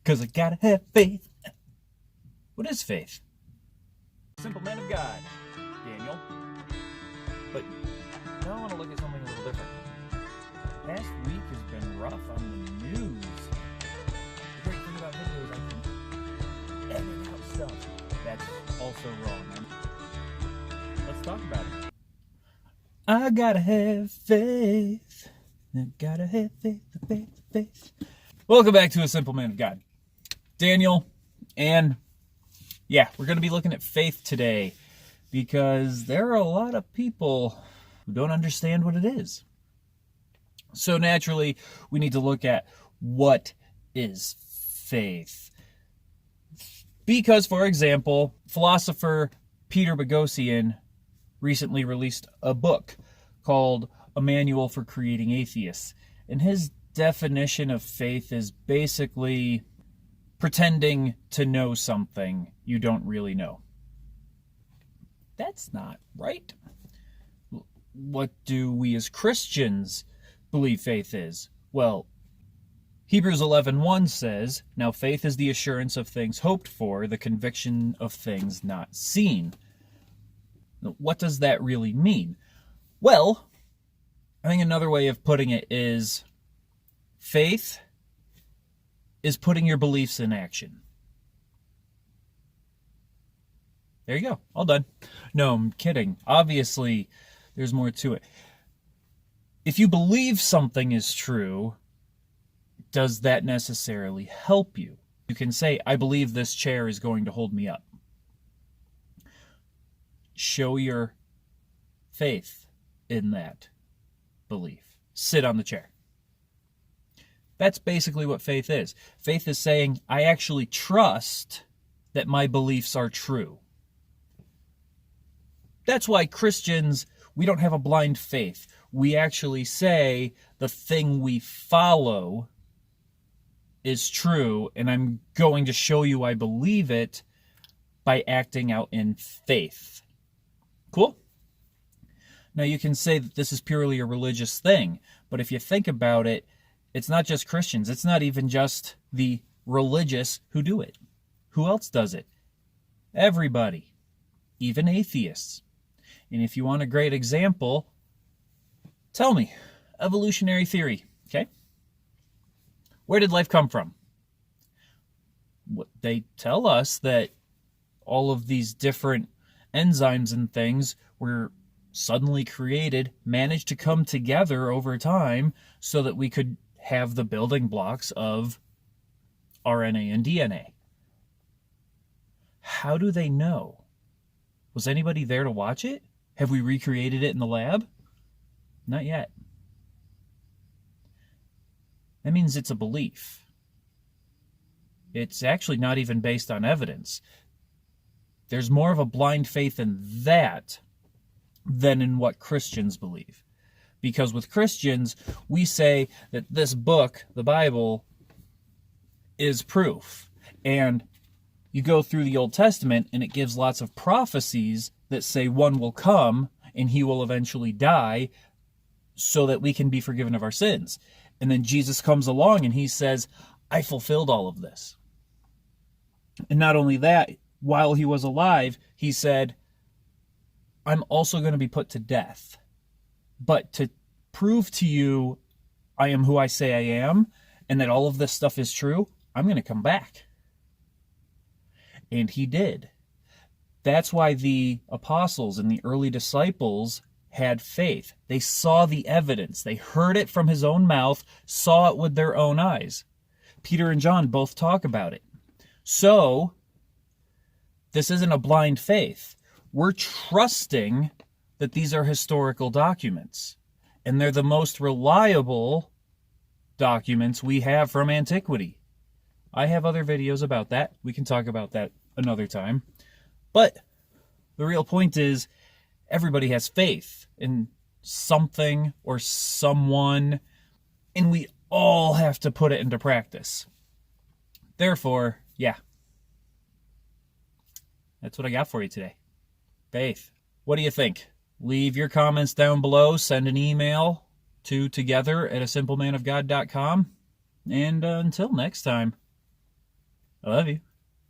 'cause I gotta have faith. What is faith? Simple man of God, Daniel. But now I want to look at something a little different. Past week has been rough on the news. The great thing about video is I can edit out stuff that's also wrong. Let's talk about it. I gotta have faith. I gotta have faith, faith. Welcome back to A Simple Man of God. Daniel, and yeah, we're going to be looking at faith today because there are a lot of people who don't understand what it is. So naturally, we need to look at what is faith. Because, for example, philosopher Peter Boghossian recently released a book called A Manual for Creating Atheists. And his definition of faith is basically pretending to know something you don't really know. That's not right. What do we as Christians believe faith is? Well, Hebrews 11:1 says, "Now faith is the assurance of things hoped for, the conviction of things not seen." What does that really mean? Well, I think another way of putting it is faith is putting your beliefs in action. There you go. All done. No, I'm kidding. Obviously, there's more to it. If you believe something is true, does that necessarily help you? You can say, I believe this chair is going to hold me up. Show your faith in that belief. Sit on the chair. That's basically what faith is. Faith is saying, I actually trust that my beliefs are true. That's why Christians, we don't have a blind faith. We actually say the thing we follow is true, and I'm going to show you I believe it by acting out in faith. Cool? Now you can say that this is purely a religious thing, but if you think about it, it's not just Christians. It's not even just the religious who do it. Who else does it? Everybody, even atheists. And if you want a great example, tell me, evolutionary theory, okay? Where did life come from? They tell us that all of these different enzymes and things were suddenly created, managed to come together over time so that we could have the building blocks of RNA and DNA. How do they know? Was anybody there to watch it? Have we recreated it in the lab? Not yet. That means it's a belief. It's actually not even based on evidence. There's more of a blind faith in that than in what Christians believe. Because with Christians, we say that this book, the Bible, is proof. And you go through the Old Testament, and it gives lots of prophecies that say one will come, and he will eventually die, so that we can be forgiven of our sins. And then Jesus comes along, and he says, I fulfilled all of this. And not only that, while he was alive, he said, I'm also going to be put to death. But to prove to you I am who I say I am, and that all of this stuff is true, I'm going to come back. And he did. That's why the apostles and the early disciples had faith. They saw the evidence. They heard it from his own mouth, saw it with their own eyes. Peter and John both talk about it. So, this isn't a blind faith. We're trusting that these are historical documents, and they're the most reliable documents we have from antiquity. I have other videos about that. We can talk about that another time. But the real point is, everybody has faith in something or someone, and we all have to put it into practice. Therefore, yeah, that's what I got for you today. Faith. What do you think? Leave your comments down below. Send an email to together@asimplemanofgod.com. And until next time. I love you.